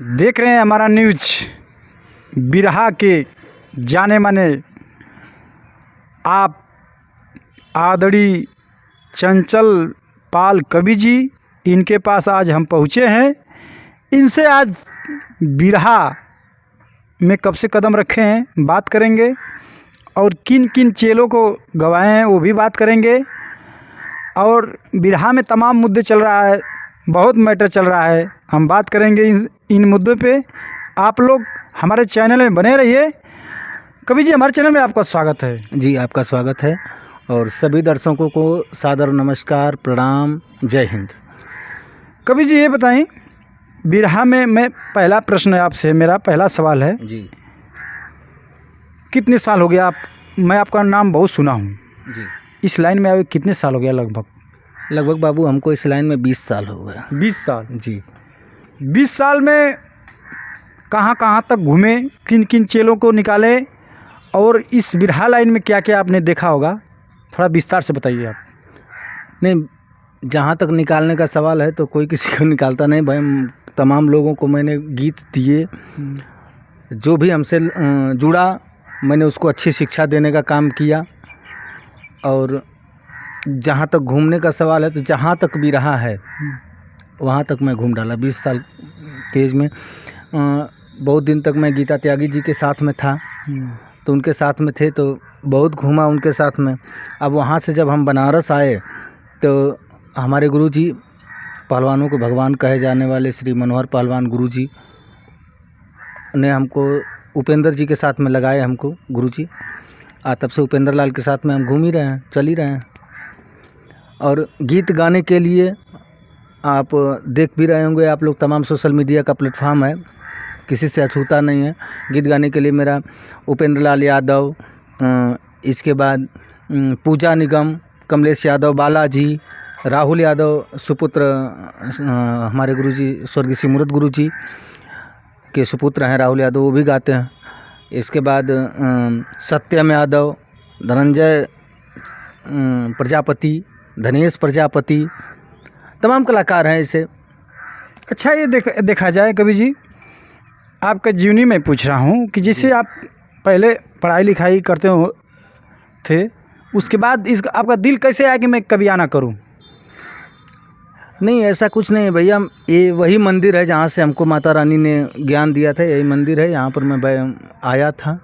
देख रहे हैं हमारा न्यूज बिरहा के जाने माने आप आदरणीय चंचल पाल कवि जी, इनके पास आज हम पहुँचे हैं। इनसे आज बिरहा में कब से कदम रखे हैं बात करेंगे और किन किन चेलों को गवाए हैं वो भी बात करेंगे। और बिरहा में तमाम मुद्दे चल रहा है, बहुत मैटर चल रहा है, हम बात करेंगे इन मुद्दों पे। आप लोग हमारे चैनल में बने रहिए। कवि जी, हमारे चैनल में आपका स्वागत है। जी, आपका स्वागत है और सभी दर्शकों को सादर नमस्कार, प्रणाम, जय हिंद। कवि जी, ये बताएं, बिरहा में मैं पहला प्रश्न है आपसे, मेरा पहला सवाल है जी। कितने साल हो गया मैं आपका नाम बहुत सुना हूँ जी। इस लाइन में आए कितने साल हो गया? लगभग बाबू हमको इस लाइन में 20 साल हो गया। 20 साल? जी। 20 साल में कहाँ कहाँ तक घूमे, किन किन चेलों को निकाले और इस बिरहा लाइन में क्या क्या आपने देखा होगा, थोड़ा विस्तार से बताइए आप। नहीं, जहाँ तक निकालने का सवाल है तो कोई किसी को निकालता नहीं भाई। तमाम लोगों को मैंने गीत दिए, जो भी हमसे जुड़ा मैंने उसको अच्छी शिक्षा देने का काम किया। और जहाँ तक घूमने का सवाल है तो जहाँ तक भी रहा है वहाँ तक मैं घूम डाला। 20 साल तेज में बहुत दिन तक मैं गीता त्यागी जी के साथ में था, तो उनके साथ में थे तो बहुत घूमा उनके साथ में। अब वहाँ से जब हम बनारस आए तो हमारे गुरुजी, पहलवानों को भगवान कहे जाने वाले श्री मनोहर पहलवान गुरुजी ने हमको उपेंद्र जी के साथ में लगाए हमको गुरुजी। तब से उपेंद्र लाल के साथ में हम घूम ही रहे हैं, चल ही रहे हैं। और गीत गाने के लिए आप देख भी रहे होंगे आप लोग, तमाम सोशल मीडिया का प्लेटफॉर्म है, किसी से अछूता नहीं है। गीत गाने के लिए मेरा उपेंद्र लाल यादव, इसके बाद पूजा निगम, कमलेश यादव, बालाजी, राहुल यादव सुपुत्र, हमारे गुरुजी स्वर्गीय सिमरत गुरुजी के सुपुत्र हैं राहुल यादव, वो भी गाते हैं। इसके बाद सत्यम यादव, धनंजय प्रजापति, धनेश प्रजापति, तमाम कलाकार हैं इसे। अच्छा, ये देखा जाए कवि जी, आपका जीवनी में पूछ रहा हूँ कि जैसे आप पहले पढ़ाई लिखाई करते हो थे, उसके बाद आपका दिल कैसे आया कि मैं कवियाना करूँ? नहीं, ऐसा कुछ नहीं है भैया। ये वही मंदिर है जहाँ से हमको माता रानी ने ज्ञान दिया था, यही मंदिर है। यहाँ पर मैं आया था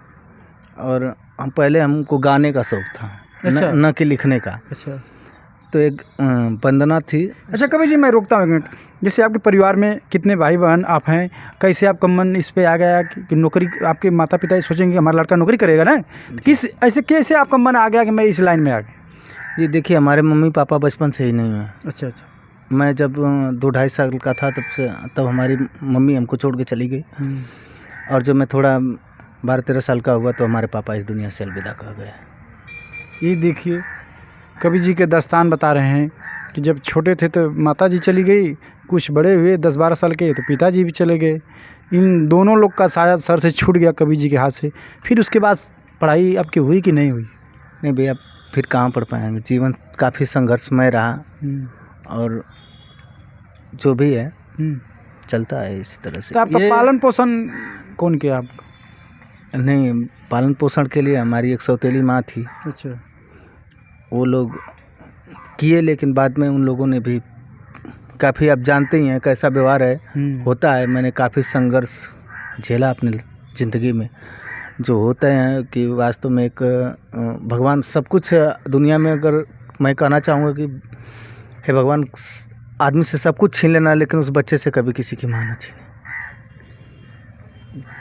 और पहले हमको गाने का शौक़ था। अच्छा। न कि लिखने का। अच्छा। तो एक वंदना थी। अच्छा कवि जी, मैं रोकता हूँ एक मिनट। जैसे आपके परिवार में कितने भाई बहन आप हैं, कैसे आपका मन इस पे आ गया कि नौकरी, आपके माता पिता सोचेंगे हमारा लड़का नौकरी करेगा ना, कैसे आपका मन आ गया कि मैं इस लाइन में आ गया? ये देखिए, हमारे मम्मी पापा बचपन से ही नहीं है। अच्छा अच्छा। मैं जब 2-2.5 साल का था तब हमारी मम्मी हमको छोड़ के चली गई। और जब मैं थोड़ा 12-13 साल का हुआ तो हमारे पापा इस दुनिया से अलविदा कह गए। ये देखिए, कवि जी के दास्तान बता रहे हैं कि जब छोटे थे तो माता जी चली गई, कुछ बड़े हुए 10-12 साल के तो पिताजी भी चले गए। इन दोनों लोग का साया सर से छूट गया कवि जी के हाथ से। फिर उसके बाद पढ़ाई आपकी हुई कि नहीं हुई? नहीं भैया, फिर कहाँ पढ़ पाएंगे, जीवन काफ़ी संघर्षमय रहा और जो भी है चलता है इस तरह से। तो आपका पालन पोषण कौन किया आपका? नहीं, पालन पोषण के लिए हमारी एक सौतेली माँ थी। अच्छा। वो लोग किए, लेकिन बाद में उन लोगों ने भी काफ़ी, आप जानते ही हैं कैसा व्यवहार है होता है। मैंने काफ़ी संघर्ष झेला अपने ज़िंदगी में, जो होते हैं कि वास्तव में एक भगवान सब कुछ दुनिया में, अगर मैं कहना चाहूँगा कि हे भगवान, आदमी से सब कुछ छीन लेना, लेकिन उस बच्चे से कभी किसी की माँ ना छीने,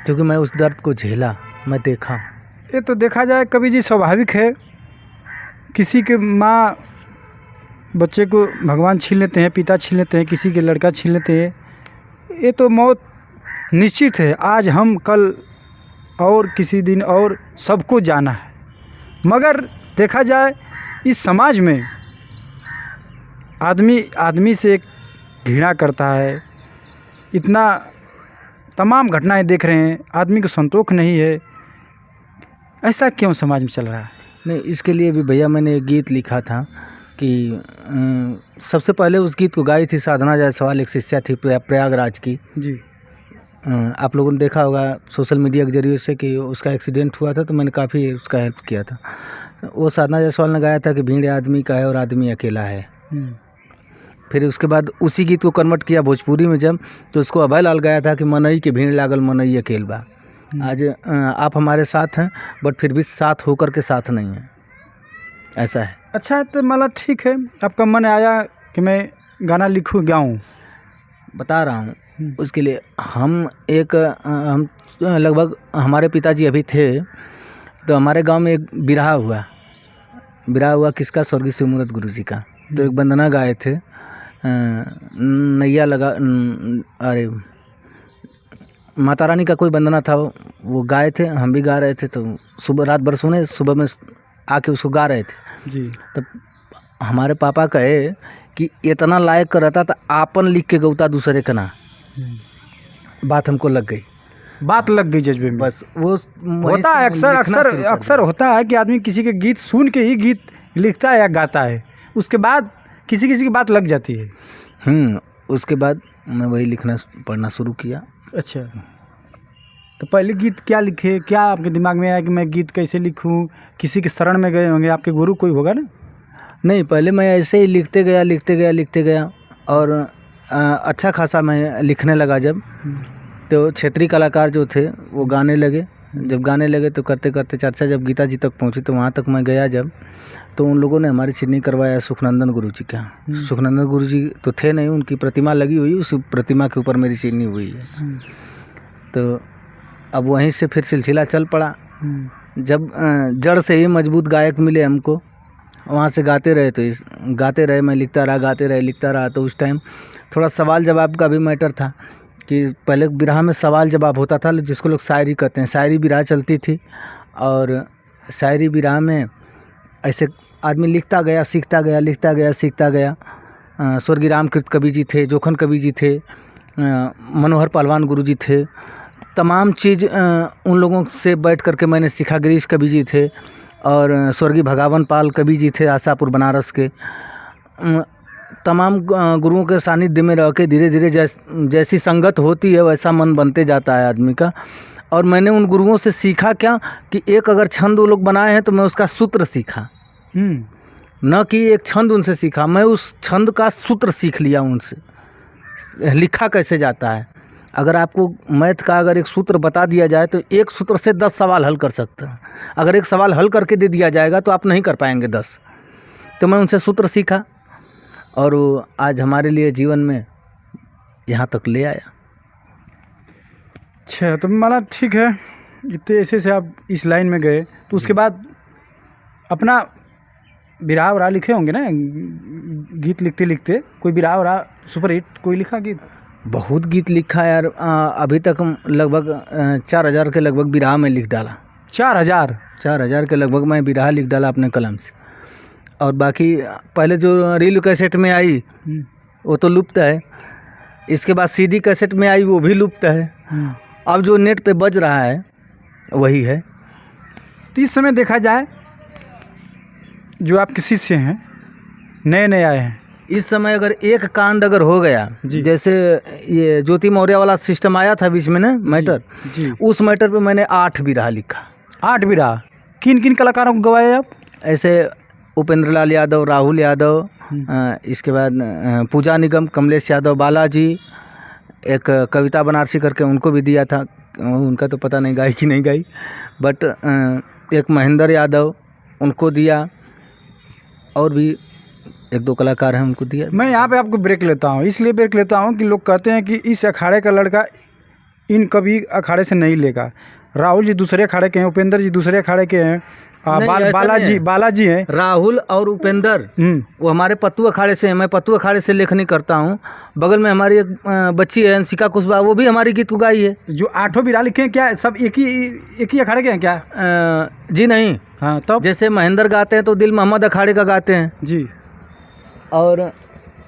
क्योंकि मैं उस दर्द को झेला, मैं देखा। ये तो देखा जाए कवि जी, स्वाभाविक है, किसी के माँ बच्चे को भगवान छीन लेते हैं, पिता छीन लेते हैं, किसी के लड़का छीन लेते हैं, ये तो मौत निश्चित है। आज हम, कल और किसी दिन और सबको जाना है। मगर देखा जाए इस समाज में आदमी से घृणा करता है, इतना तमाम घटनाएं देख रहे हैं, आदमी को संतोष नहीं है। ऐसा क्यों समाज में चल रहा है? नहीं, इसके लिए भी भैया मैंने एक गीत लिखा था कि सबसे पहले उस गीत को गाई थी साधना जायसवाल, एक शिष्या थी प्रयागराज की। जी। आप लोगों ने देखा होगा सोशल मीडिया के जरिए से कि उसका एक्सीडेंट हुआ था, तो मैंने काफ़ी उसका हेल्प किया था। वो साधना जायसवाल ने गाया था कि भीड़ आदमी का है और आदमी अकेला है। फिर उसके बाद उसी गीत को कन्वर्ट किया भोजपुरी में जब, तो उसको अभय लाल गाया था कि मनई के भीड़ लागल मनई अकेल बा। आज आप हमारे साथ हैं, बट फिर भी साथ होकर के साथ नहीं हैं, ऐसा है। अच्छा, तो मतलब ठीक है, आपका मन आया कि मैं गाना लिखूँ गाऊँ, बता रहा हूँ उसके लिए हम लगभग हमारे पिताजी अभी थे तो हमारे गांव में एक बिरहा हुआ किसका, स्वर्गीय शिवमूर्त गुरु जी का। तो एक वंदना गाए थे, नैया लगा, अरे माता रानी का कोई वंदना था, वो गाए थे, हम भी गा रहे थे। तो सुबह रात भर सुने, सुबह में आके उसको गा रहे थे जी। तब हमारे पापा कहे कि इतना लायक कर रहता था, आपन लिख के गौता दूसरे का ना। बात हमको लग गई जज्बे में। बस वो होता है अक्सर होता है कि आदमी किसी के गीत सुन के ही गीत लिखता है या गाता है, उसके बाद किसी की बात लग जाती है। उसके बाद मैं वही लिखना पढ़ना शुरू किया। अच्छा, तो पहले गीत क्या लिखे, क्या आपके दिमाग में आया कि मैं गीत कैसे लिखूं? किसी के शरण में गए होंगे, आपके गुरु कोई होगा ना? नहीं, पहले मैं ऐसे ही लिखते गया और अच्छा खासा मैं लिखने लगा। जब तो क्षेत्रीय कलाकार जो थे वो गाने लगे, जब गाने लगे तो करते करते चर्चा जब गीता जी तक पहुंची, तो वहाँ तक मैं गया जब, तो उन लोगों ने हमारी चिन्नी करवाया सुखनंदन गुरु जी का। सुखनंदन गुरु जी तो थे नहीं, उनकी प्रतिमा लगी हुई, उस प्रतिमा के ऊपर मेरी चिन्नी हुई है। तो अब वहीं से फिर सिलसिला चल पड़ा। जब जड़ से ही मजबूत गायक मिले हमको, वहाँ से गाते रहे, मैं लिखता रहा। तो उस टाइम थोड़ा सवाल जवाब का भी मैटर था कि पहले बिरहा में सवाल जवाब होता था, जिसको लोग शायरी कहते हैं, शायरी बिरहा चलती थी। और शायरी बिरहा में ऐसे आदमी लिखता गया, सीखता गया। स्वर्गीय रामकृत कवि जी थे, जोखन कवि जी थे, मनोहर पहलवान गुरु जी थे, तमाम चीज़ उन लोगों से बैठ करके मैंने सीखा। गिरीश कवि जी थे और स्वर्गीय भगावन पाल कवि जी थे आशापुर बनारस के। तमाम गुरुओं के सानिध्य में रह के धीरे धीरे जैसी संगत होती है वैसा मन बनते जाता है आदमी का। और मैंने उन गुरुओं से सीखा क्या कि एक अगर छंद वो लोग बनाए हैं तो मैं उसका सूत्र सीखा, न कि एक छंद उनसे सीखा, मैं उस छंद का सूत्र सीख लिया उनसे, लिखा कैसे जाता है। अगर आपको मैथ का अगर एक सूत्र बता दिया जाए तो एक सूत्र से 10 सवाल हल कर सकते हैं। अगर एक सवाल हल करके दे दिया जाएगा तो आप नहीं कर पाएंगे 10। तो मैं उनसे सूत्र सीखा और वो आज हमारे लिए जीवन में यहाँ तक ले आया। अच्छा, तो माना ठीक है, इतने ऐसे से आप इस लाइन में गए, तो उसके बाद अपना बिरहा वरा लिखे होंगे ना? गीत लिखते लिखते कोई बिरहा वरा सुपर हिट कोई लिखा गीत? बहुत गीत लिखा यार, अभी तक लगभग 4000 के लगभग बिरहा में लिख डाला। 4000 के लगभग मैं बिरहा लिख डाला अपने कलम से। और बाकी पहले जो रील कैसेट में आई वो तो लुप्त है, इसके बाद सीडी कैसेट में आई वो भी लुप्त है। अब जो नेट पे बज रहा है वही है। तो इस समय देखा जाए जो आपके शिष्य हैं, नए आए हैं, इस समय अगर एक कांड अगर हो गया, जैसे ये ज्योति मौर्य वाला सिस्टम आया था बीच में ना मैटर, उस मैटर पे मैंने 8 बिरहा लिखा। 8 बिरहा? किन कलाकारों को गवाए आप? ऐसे उपेंद्र लाल यादव, राहुल यादव, इसके बाद पूजा निगम, कमलेश यादव, बालाजी, एक कविता बनारसी करके उनको भी दिया था, उनका तो पता नहीं गाई कि नहीं गाई, बट एक महेंद्र यादव उनको दिया, और भी 1-2 कलाकार हैं उनको दिया। मैं यहाँ पे आपको ब्रेक लेता हूँ, इसलिए ब्रेक लेता हूँ कि लोग कहते हैं कि इस अखाड़े का लड़का इन कभी अखाड़े से नहीं लेगा। राहुल जी दूसरे अखाड़े के हैं, उपेंद्र जी दूसरे अखाड़े के हैं, बालाजी हैं। राहुल और उपेंद्र वो हमारे पत्तू अखाड़े से हैं, मैं पत्तू अखाड़े से लेखनी करता हूँ। बगल में हमारी एक बच्ची है अंशिका कुशवाहा, वो भी हमारी गीत गाई है। जो 8 बिरहा लिखे हैं क्या सब एक ही अखाड़े के हैं क्या? जी नहीं। हाँ, तब जैसे महेंद्र गाते हैं तो दिल मोहम्मद अखाड़े का गाते हैं जी, और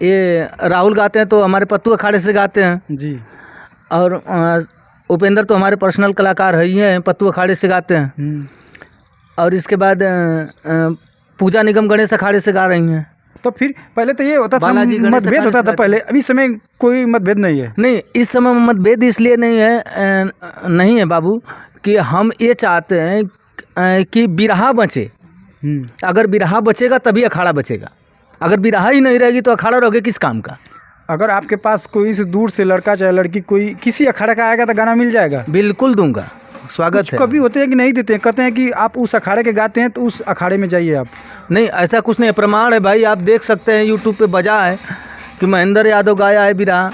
ये राहुल गाते हैं तो हमारे पत्तू अखाड़े से गाते हैं जी, और उपेंद्र तो हमारे पर्सनल कलाकार है ही हैं, पत्तू अखाड़े से गाते हैं। और इसके बाद पूजा निगम गणेश अखाड़े से गा रही हैं। तो फिर पहले तो ये होता था, बालाजी गणेश मतभेद होता था पहले, अभी समय कोई मतभेद नहीं है। नहीं, इस समय मतभेद इसलिए नहीं है बाबू कि हम ये चाहते हैं कि बिरहा बचे। अगर बिरहा बचेगा तभी अखाड़ा बचेगा, अगर बिरहा ही नहीं रहेगी तो अखाड़ा रहोगे किस काम का। अगर आपके पास कोई से दूर से लड़का चाहे लड़की कोई किसी अखाड़े का आएगा तो गाना मिल जाएगा। बिल्कुल दूंगा, स्वागत है। कभी होते हैं कि नहीं देते हैं, कहते हैं कि आप उस अखाड़े के गाते हैं तो उस अखाड़े में जाइए आप। नहीं, ऐसा कुछ नहीं है, प्रमाण है भाई, आप देख सकते हैं यूट्यूब पे बजा है कि महेंद्र यादव गाया है बिरहा,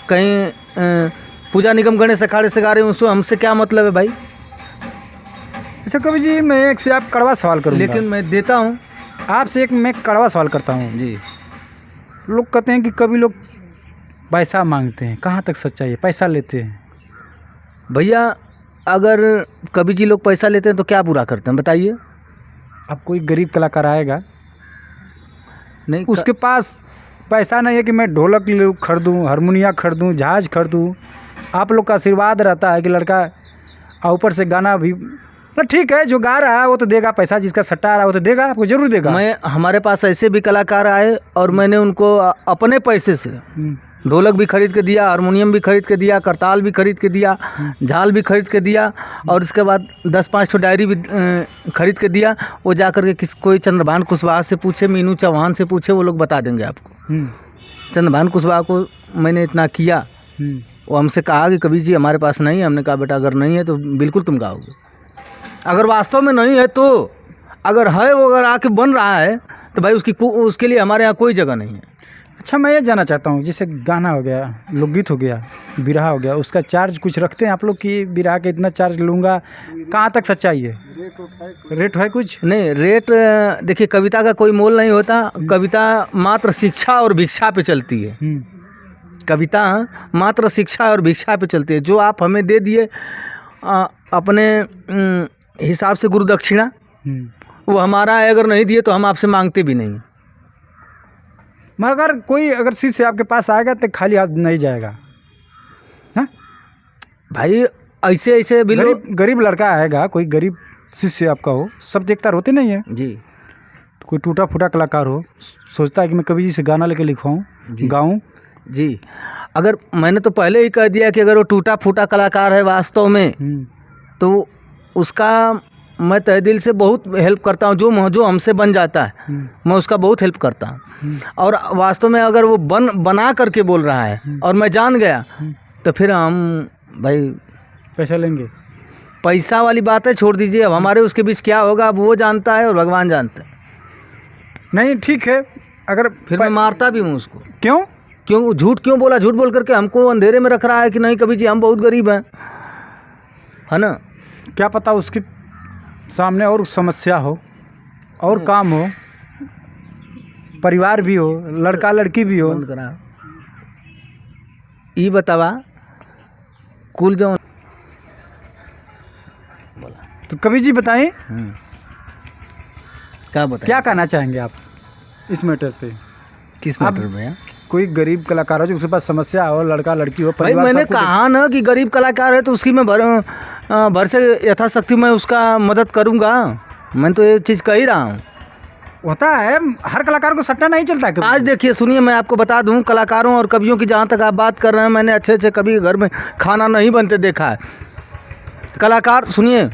कहीं पूजा निगम गणेश अखाड़े से गा रहे हैं, उसको हमसे क्या मतलब है भाई। अच्छा कवि जी, मैं एक से आप कड़वा सवाल करूँगा, लेकिन मैं देता हूँ आपसे एक मैं कड़वा सवाल करता हूँ जी। लोग कहते हैं कि कभी लोग पैसा मांगते हैं, कहाँ तक सच्चाई है, पैसा लेते हैं? भैया अगर कवि जी लोग पैसा लेते हैं तो क्या बुरा करते हैं बताइए। अब कोई गरीब कलाकार आएगा, नहीं, उसके पास पैसा नहीं है कि मैं ढोलक खरीदूँ, हारमोनिया खरीदूँ, जहाज खरीदूँ, आप लोग का आशीर्वाद रहता है कि लड़का ऊपर से गाना भी ना, ठीक है जो गा रहा है वो तो देगा पैसा, जिसका सट्टा आ रहा है वो तो देगा, आपको जरूर देगा। हमारे पास ऐसे भी कलाकार आए और मैंने उनको अपने पैसे से ढोलक भी खरीद के दिया, हारमोनियम भी खरीद के दिया, करताल भी खरीद के दिया, झाल भी खरीद के दिया, और उसके बाद 10-5 डायरी भी खरीद के दिया। वो जा कर के कोई चंद्रभान कुशवाहा से पूछे, मीनू चौहान से पूछे, वो लोग बता देंगे आपको। चंद्रभान कुशवाहा को मैंने इतना किया, वो हमसे कहा कि कवि जी हमारे पास नहीं है। हमने कहा बेटा अगर नहीं है तो बिल्कुल तुम गाओगे, अगर वास्तव में नहीं है तो, अगर है वो अगर आके बन रहा है तो भाई उसके लिए हमारे यहाँ कोई जगह नहीं है। अच्छा मैं ये जानना चाहता हूँ, जैसे गाना हो गया, लोकगीत हो गया, बिरहा हो गया, उसका चार्ज कुछ रखते हैं आप लोग कि बिरहा के इतना चार्ज लूँगा, कहाँ तक सच्चाई है? रेट है कुछ? नहीं, रेट देखिए, कविता का कोई मोल नहीं होता, कविता मात्र शिक्षा और भिक्षा पे चलती है। कविता मात्र शिक्षा और भिक्षा पे चलती है। जो आप हमें दे दिए अपने हिसाब से गुरु दक्षिणा, वो हमारा है, अगर नहीं दिए तो हम आपसे मांगते भी नहीं। मगर कोई अगर शिष्य आपके पास आएगा तो खाली हाथ नहीं जाएगा ना भाई। ऐसे भी लोग, गरीब लड़का आएगा, कोई गरीब शिष्य आपका हो, सब देखता होते नहीं है जी। कोई टूटा फूटा कलाकार हो, सोचता है कि मैं कवि जी से गाना लेके लिखवाऊँ, गाऊँ जी। अगर मैंने तो पहले ही कह दिया कि अगर वो टूटा फूटा कलाकार है वास्तव में, तो उसका मैं तहे दिल से बहुत हेल्प करता हूँ। जो हमसे बन जाता है मैं उसका बहुत हेल्प करता हूँ। और वास्तव में अगर वो बना करके बोल रहा है और मैं जान गया तो फिर हम भाई पैसा लेंगे। पैसा वाली बात है छोड़ दीजिए, अब हमारे उसके बीच क्या होगा अब वो जानता है और भगवान जानते हैं। नहीं ठीक है, अगर फिर मैं मारता भी हूँ उसको। क्यों झूठ क्यों बोला? झूठ बोल करके हमको अंधेरे में रख रहा है कि नहीं कवि जी हम बहुत गरीब हैं, है ना। क्या पता उसके सामने और समस्या हो और काम हो, परिवार भी हो, लड़का लड़की भी हो। ई बतावा कुल जो तो कवि जी बताएं क्या कहना चाहेंगे आप इस मैटर पे? किस मैटर में? कोई गरीब कलाकार हो जो उसके पास समस्या हो, लड़का लड़की हो, भाई मैंने कहा ना कि गरीब कलाकार है तो उसकी मैं भर से यथाशक्ति मैं उसका मदद करूंगा। मैं तो ये चीज़ कह ही रहा हूँ। होता है, हर कलाकार को सट्टा नहीं चलता है। आज देखिए सुनिए, मैं आपको बता दूं, कलाकारों और कवियों की जहाँ तक आप बात कर रहे हैं, मैंने अच्छे कभी घर में खाना नहीं बनते देखा है। कलाकार सुनिए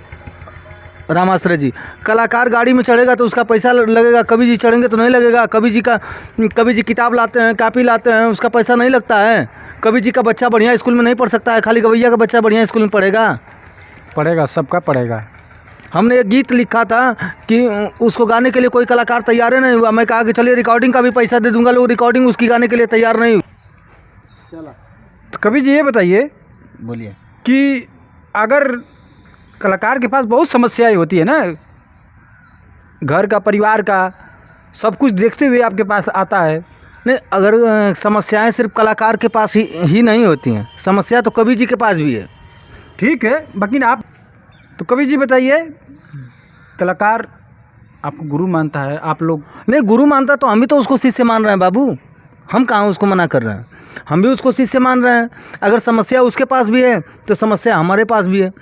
रामाश्रय जी, कलाकार गाड़ी में चढ़ेगा तो उसका पैसा लगेगा, कवि जी चढ़ेंगे तो नहीं लगेगा। कवि जी किताब लाते हैं, कापी लाते हैं, उसका पैसा नहीं लगता है। कवि जी का बच्चा बढ़िया स्कूल में नहीं पढ़ सकता है, खाली गवैया का बच्चा बढ़िया स्कूल में पढ़ेगा। सबका पढ़ेगा। हमने एक गीत लिखा था कि उसको गाने के लिए कोई कलाकार तैयार नहीं हुआ। मैं कहा कि चलिए रिकॉर्डिंग का भी पैसा दे दूंगा, लोग रिकॉर्डिंग उसकी गाने के लिए तैयार नहीं हुआ। तो कवि जी ये बताइए, बोलिए, कि अगर कलाकार के पास बहुत समस्याएं होती है ना, घर का, परिवार का, सब कुछ देखते हुए आपके पास आता है। नहीं, अगर समस्याएं सिर्फ कलाकार के पास ही नहीं होती हैं, समस्या तो कवि जी के पास भी है। ठीक है, लेकिन आप तो कवि जी बताइए, कलाकार आपको गुरु मानता है, आप लोग नहीं गुरु मानता तो हम भी तो उसको शिष्य मान रहे हैं बाबू। हम कहाँ उसको मना कर रहे हैं, हम भी उसको शिष्य मान रहे हैं। अगर समस्या उसके पास भी है तो समस्या हमारे पास भी है।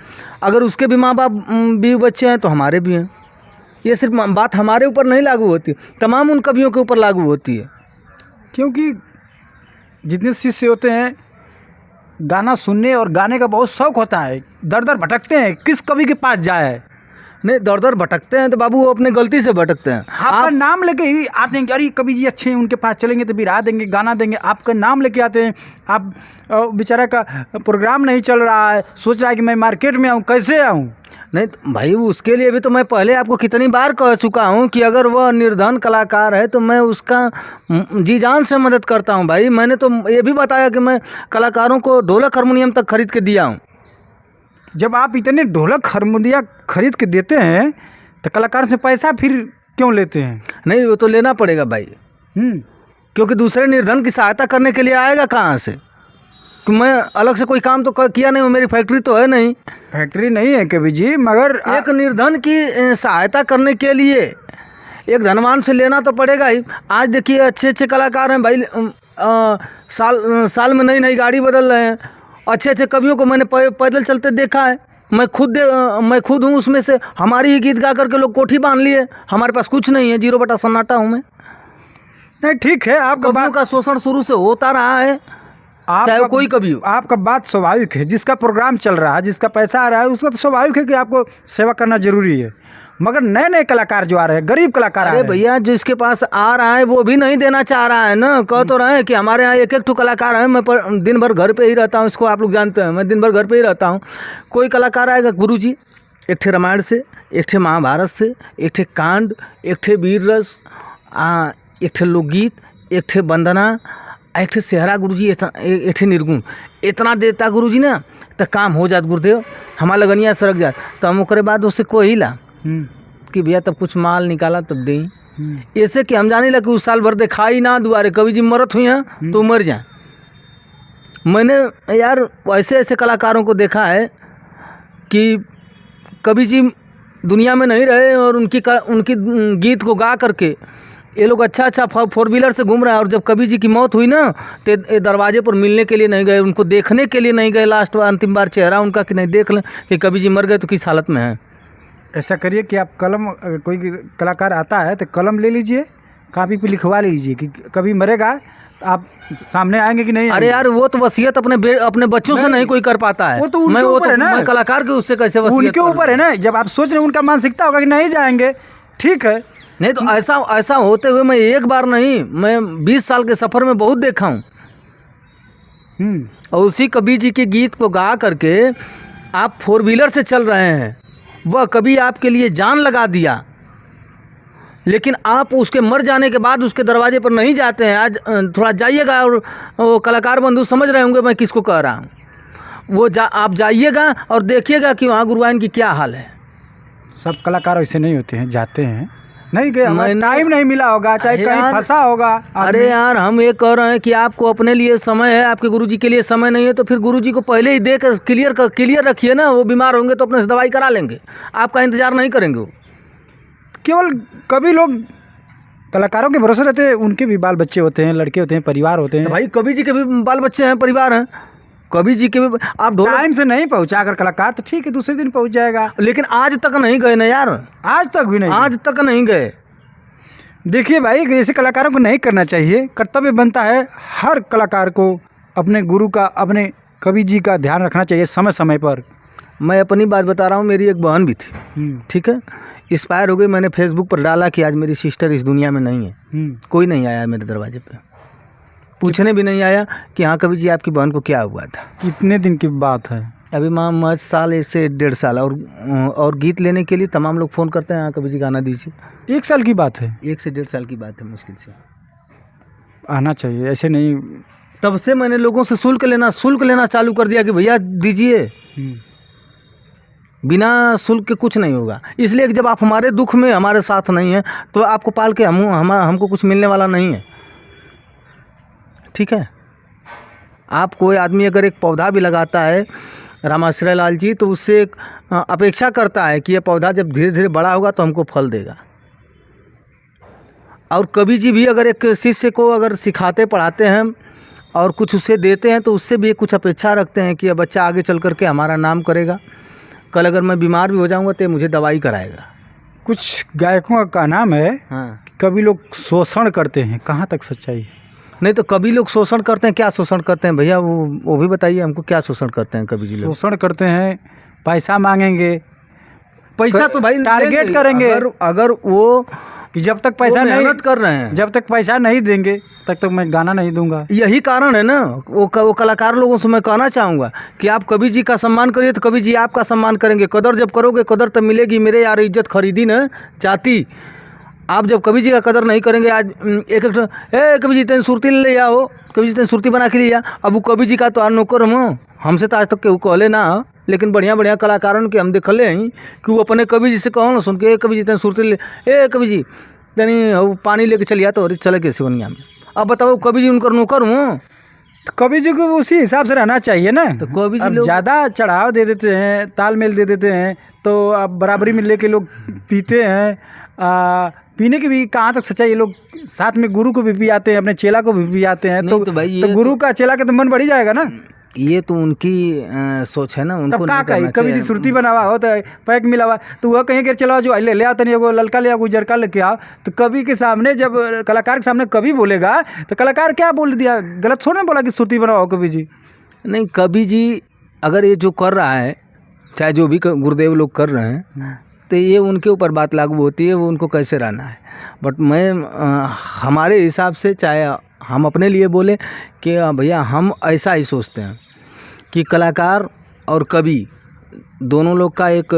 अगर उसके भी माँ बाप भी बच्चे हैं तो हमारे भी हैं। ये सिर्फ बात हमारे ऊपर नहीं लागू होती, तमाम उन कवियों के ऊपर लागू होती है। क्योंकि जितने शिष्य होते हैं गाना सुनने और गाने का बहुत शौक होता है, दर दर भटकते हैं, किस कवि के पास जाए। नहीं, दर दर भटकते हैं तो बाबू वो अपने गलती से भटकते हैं। आपका नाम लेके ही आते हैं कि अरे कवि जी अच्छे हैं, उनके पास चलेंगे तो बिरा देंगे, गाना देंगे, आपका नाम लेके आते हैं। आप बेचारा का प्रोग्राम नहीं चल रहा है, सोच रहा है कि मैं मार्केट में आऊँ, कैसे आऊँ। नहीं तो भाई उसके लिए भी तो मैं पहले आपको कितनी बार कह चुका हूँ कि अगर वह निर्धन कलाकार है तो मैं उसका जी जान से मदद करता हूँ भाई। मैंने तो ये भी बताया कि मैं कलाकारों को ढोलक हारमोनियम तक खरीद के दिया हूँ। जब आप इतने ढोलक हारमोनिया खरीद के देते हैं तो कलाकार से पैसा फिर क्यों लेते हैं? नहीं, वो तो लेना पड़ेगा भाई, क्योंकि दूसरे निर्धन की सहायता करने के लिए आएगा कहाँ से? कि मैं अलग से कोई काम तो किया नहीं हूँ, मेरी फैक्ट्री तो है नहीं। फैक्ट्री नहीं है कवि जी, मगर एक निर्धन की सहायता करने के लिए एक धनवान से लेना तो पड़ेगा ही। आज देखिए अच्छे अच्छे कलाकार हैं भाई, साल में नई नई गाड़ी बदल रहे हैं। अच्छे अच्छे कवियों को मैंने पैदल चलते देखा है। मैं खुद हूँ उसमें से। हमारी ही गीत गा करके लोग कोठी बांध लिए। हमारे पास कुछ नहीं है, 0 बटा सन्नाटा हूँ मैं। नहीं ठीक है, आपका कवियों का शोषण शुरू से होता रहा है, चाहे वो कोई कभी हो। आपका बात स्वाभाविक है, जिसका प्रोग्राम चल रहा है, जिसका पैसा आ रहा है, उसका तो स्वाभाविक है कि आपको सेवा करना जरूरी है। मगर नए नए कलाकार जो आ रहे हैं, गरीब कलाकार, अरे भैया जिसके पास आ रहा है वो भी नहीं देना चाह रहा है ना। कह तो रहे हैं कि हमारे यहाँ एक ठो कलाकार है, मैं दिन भर घर पे ही रहता हूँ, इसको आप लोग जानते हैं, मैं दिन भर घर पे ही रहता हूँ। कोई कलाकार आएगा गुरुजी, एक ठे रामायण से, एक ठे महाभारत से, एक ठे कांड, एक ठे वीर रस, एक ठे लोकगीत, एक ठे वंदना, एक ठे सेहरा गुरुजी, एक ठे निर्गुण, इतना देता गुरुजी ना तो काम हो जात गुरुदेव, हमारा लगनिया सरक जात। तो हम ओकरे बाद उससे कोई ला कि भैया तब कुछ माल निकाला तब दे। ऐसे कि हम जाने लगे उस साल भर दिखाई ना दुआरे, कवि जी मरत हुई हैं तो मर जाए। मैंने यार ऐसे ऐसे कलाकारों को देखा है कि कवि जी दुनिया में नहीं रहे और उनकी गीत को गा करके ये लोग अच्छा 4 व्हीलर से घूम रहे हैं। और जब कवि जी की मौत हुई ना तो दरवाजे पर मिलने के लिए नहीं गए, उनको देखने के लिए नहीं गए। लास्ट बार अंतिम बार चेहरा उनका कि नहीं देख लें कि कवि जी मर गए तो किस हालत में हैं। ऐसा करिए कि आप कलम, कोई कलाकार आता है तो कलम ले लीजिए, कापी पे लिखवा लीजिए कि कभी मरेगा तो आप सामने आएंगे कि नहीं। अरे यार वो तो वसीयत अपने बच्चों से नहीं कोई कर पाता है। वो तो उनके ऊपर है ना, मैं कलाकार के उससे कैसे वसीयत? उनके ऊपर है ना। जब आप सोच रहे हैं उनका मानसिकता होगा कि नहीं जाएंगे, ठीक है। नहीं तो ऐसा होते हुए मैं एक बार नहीं, मैं 20 साल के सफ़र में बहुत देखा हूँ। और उसी कवि जी के गीत को गा करके आप 4 व्हीलर से चल रहे हैं, वह कभी आपके लिए जान लगा दिया, लेकिन आप उसके मर जाने के बाद उसके दरवाजे पर नहीं जाते हैं। आज थोड़ा जाइएगा, और वो कलाकार बंधु समझ रहे होंगे मैं किसको कह रहा हूँ। वो आप जाइएगा और देखिएगा कि वहाँ गुरुवाइन की क्या हाल है। सब कलाकार ऐसे नहीं होते हैं, जाते हैं, नहीं गए, टाइम नहीं मिला होगा, चाहे कहीं फंसा होगा। अरे यार हम ये कह रहे हैं कि आपको अपने लिए समय है, आपके गुरुजी के लिए समय नहीं है, तो फिर गुरुजी को पहले ही देख क्लियर रखिए ना। वो बीमार होंगे तो अपने से दवाई करा लेंगे, आपका इंतजार नहीं करेंगे। वो केवल कभी लोग कलाकारों के भरोसे रहते हैं, उनके भी बाल बच्चे होते हैं, लड़के होते हैं, परिवार होते हैं। तो भाई कवि जी के भी बाल बच्चे हैं, परिवार हैं, कवि जी के भी। आप टाइम से नहीं पहुंचा अगर कलाकार तो ठीक है, दूसरे दिन पहुंच जाएगा, लेकिन आज तक नहीं गए ना यार, आज तक भी नहीं, आज तक नहीं गए। देखिए भाई, ऐसे कलाकारों को नहीं करना चाहिए। कर्तव्य बनता है हर कलाकार को अपने गुरु का, अपने कवि जी का ध्यान रखना चाहिए समय समय पर। मैं अपनी बात बता रहा हूँ, मेरी एक बहन भी थी, ठीक है, एक्सपायर हो गई। मैंने फेसबुक पर डाला कि आज मेरी सिस्टर इस दुनिया में नहीं है। कोई नहीं आया मेरे दरवाजे पे, पूछने भी नहीं आया कि हाँ कवि जी आपकी बहन को क्या हुआ था। कितने दिन की बात है? अभी माँ साल से 1.5 साल। और गीत लेने के लिए तमाम लोग फ़ोन करते हैं, हाँ कवि जी गाना दीजिए। 1 साल की बात है? 1 से 1.5 साल की बात है, मुश्किल से आना चाहिए, ऐसे नहीं। तब से मैंने लोगों से शुल्क लेना चालू कर दिया कि भैया दीजिए, बिना शुल्क के कुछ नहीं होगा। इसलिए कि जब आप हमारे दुख में हमारे साथ नहीं हैं तो आपको पाल के हमको कुछ मिलने वाला नहीं है, ठीक है। आप कोई आदमी अगर एक पौधा भी लगाता है रामाश्रय लाल जी, तो उससे एक अपेक्षा करता है कि ये पौधा जब धीरे धीरे बड़ा होगा तो हमको फल देगा। और कवि जी भी अगर एक शिष्य को अगर सिखाते पढ़ाते हैं और कुछ उसे देते हैं तो उससे भी कुछ अपेक्षा रखते हैं कि यह बच्चा आगे चल कर के हमारा नाम करेगा। कल अगर मैं बीमार भी हो जाऊंगा तो मुझे दवाई कराएगा। कुछ गायकों का नाम है हाँ। कि कभी लोग शोषण करते हैं, कहाँ तक सच्चाई है? नहीं तो कभी लोग शोषण करते हैं, क्या शोषण करते हैं भैया, वो भी बताइए हमको, क्या शोषण करते हैं कभी जी लोग? शोषण करते हैं, पैसा मांगेंगे, पैसा तो भाई टारगेट करेंगे। अगर वो कि जब तक पैसा नहीं मेहनत कर रहे हैं, जब तक पैसा नहीं देंगे तब तक मैं गाना नहीं दूंगा। यही कारण है ना। वो कलाकार लोगों से मैं कहना चाहूँगा कि आप कवि जी का सम्मान करिए तो कवि जी आपका सम्मान करेंगे। कदर जब करोगे कदर तब मिलेगी मेरे यार, इज्जत खरीदी न जाती। आप जब कवि जी का कदर नहीं करेंगे, आज एक कवि जी तेन सुरती ले आओ, कवि जी तेन सुरती बना के ले आ, अब वो कवि जी का तो नौकर हम, हमसे तो आज तक केहू कहले ना, लेकिन बढ़िया बढ़िया कलाकारों के हम देखले हैं कि वो अपने कवि जी से कहो ना सुन के, कवि जी तेन सुरती ले, कवि जी तनी पानी लेके चलिया तो चले गए सिवनिया में। अब बताओ कवि जी उनकर नौकर हूँ, तो कवि जी को उसी हिसाब से रहना चाहिए ना। तो कवि जी अब लोग ज़्यादा चढ़ाव दे देते हैं, तालमेल दे देते हैं, तो अब बराबरी में लेके लोग पीते हैं। पीने की भी कहाँ तक सच्चाई? ये लोग साथ में गुरु को भी पियाते हैं, अपने चेला को भी पियाते हैं, नहीं तो भाई तो गुरु का चेला का तो मन बढ़ ही जाएगा ना। ये तो उनकी सोच है ना, उनको तब का नहीं कही करना कभी जी चाहिए। सुरती बनावा हो तो पैक मिलावा, तो वह कहीं के चलाओ जो ले आओ, तनी एगो ललका ले आओ, गुजरका लेके आओ। तो कवि के सामने, जब कलाकार के सामने कवि बोलेगा तो कलाकार क्या बोल दिया? गलत थोड़ा ना बोला कि सुरती बनवाओ कवि जी। नहीं, कवि जी अगर ये जो कर रहा है, चाहे जो भी गुरुदेव लोग कर रहे हैं, तो ये उनके ऊपर बात लागू होती है, वो उनको कैसे रहना है। बट मैं हमारे हिसाब से, चाहे हम अपने लिए बोले कि भैया हम ऐसा ही सोचते हैं कि कलाकार और कवि दोनों लोग का एक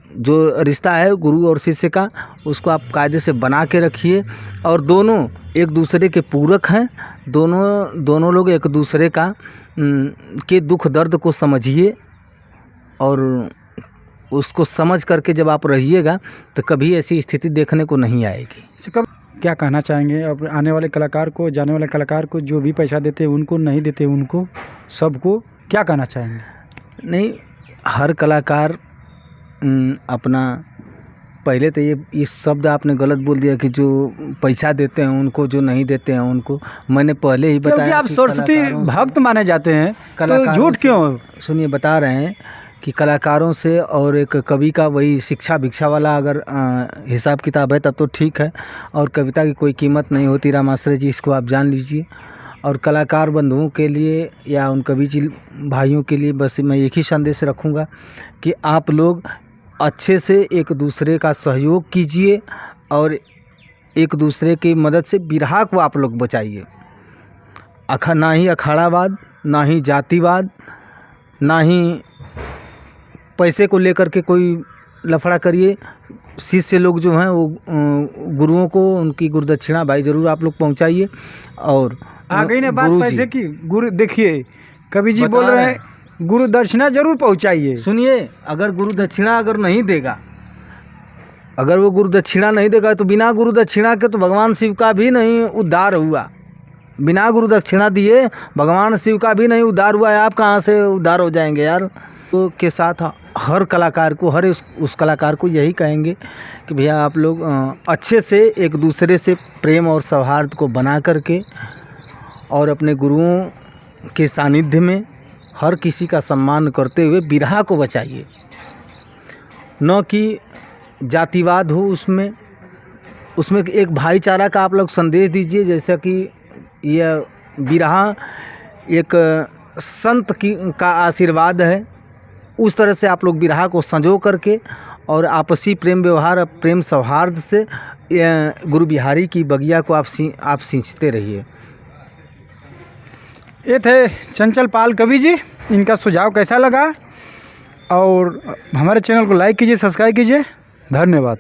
जो रिश्ता है गुरु और शिष्य का, उसको आप कायदे से बना के रखिए। और दोनों एक दूसरे के पूरक हैं, दोनों लोग एक दूसरे का के दुख दर्द को समझिए, और उसको समझ करके जब आप रहिएगा तो कभी ऐसी स्थिति देखने को नहीं आएगी। कब क्या कहना चाहेंगे अब आने वाले कलाकार को, जाने वाले कलाकार को, जो भी पैसा देते हैं उनको, नहीं देते उनको, सबको क्या कहना चाहेंगे? नहीं, हर कलाकार अपना, पहले तो ये इस शब्द आपने गलत बोल दिया कि जो पैसा देते हैं उनको, जो नहीं देते हैं उनको। मैंने पहले ही बताया क्योंकि आप सरस्वती भक्त माने जाते हैं, तो झूठ क्यों? सुनिए, बता रहे हैं कि कलाकारों से और एक कवि का वही शिक्षा भिक्षा वाला अगर हिसाब किताब है तब तो ठीक है, और कविता की कोई कीमत नहीं होती रामाश्रय जी, इसको आप जान लीजिए। और कलाकार बंधुओं के लिए या उन कवि जी भाइयों के लिए बस मैं एक ही संदेश रखूँगा कि आप लोग अच्छे से एक दूसरे का सहयोग कीजिए, और एक दूसरे की मदद से बिरहा को आप लोग बचाइए। ना ही अखाड़ावाद, ना ही जातिवाद, ना ही पैसे को लेकर के कोई लफड़ा करिए। शिष्य लोग जो हैं वो गुरुओं को उनकी गुरुदक्षिणा भाई ज़रूर आप लोग पहुंचाइए। और आ गई ना बात पैसे की। गुरु देखिए, कवि जी बोल रहे हैं गुरु दक्षिणा जरूर पहुंचाइए। सुनिए, अगर गुरु दक्षिणा अगर नहीं देगा, अगर वो गुरु दक्षिणा नहीं देगा तो बिना गुरु दक्षिणा के तो भगवान शिव का भी नहीं उद्धार हुआ। बिना गुरु दक्षिणा दिए भगवान शिव का भी नहीं उद्धार हुआ है। आप कहाँ से उद्धार हो जाएंगे यार? तो के साथ हर कलाकार को, हर उस कलाकार को यही कहेंगे कि भैया आप लोग अच्छे से एक दूसरे से प्रेम और सौहार्द को बना करके, और अपने गुरुओं के सानिध्य में हर किसी का सम्मान करते हुए बिरहा को बचाइए। न कि जातिवाद हो उसमें एक भाईचारा का आप लोग संदेश दीजिए। जैसा कि यह बिरहा एक संत का आशीर्वाद है, उस तरह से आप लोग बिरहा को संजो करके और आपसी प्रेम व्यवहार, प्रेम सौहार्द से गुरु बिहारी की बगिया को आप सींचते रहिए। ये थे चंचल पाल कवि जी। इनका सुझाव कैसा लगा? और हमारे चैनल को लाइक कीजिए, सब्सक्राइब कीजिए। धन्यवाद।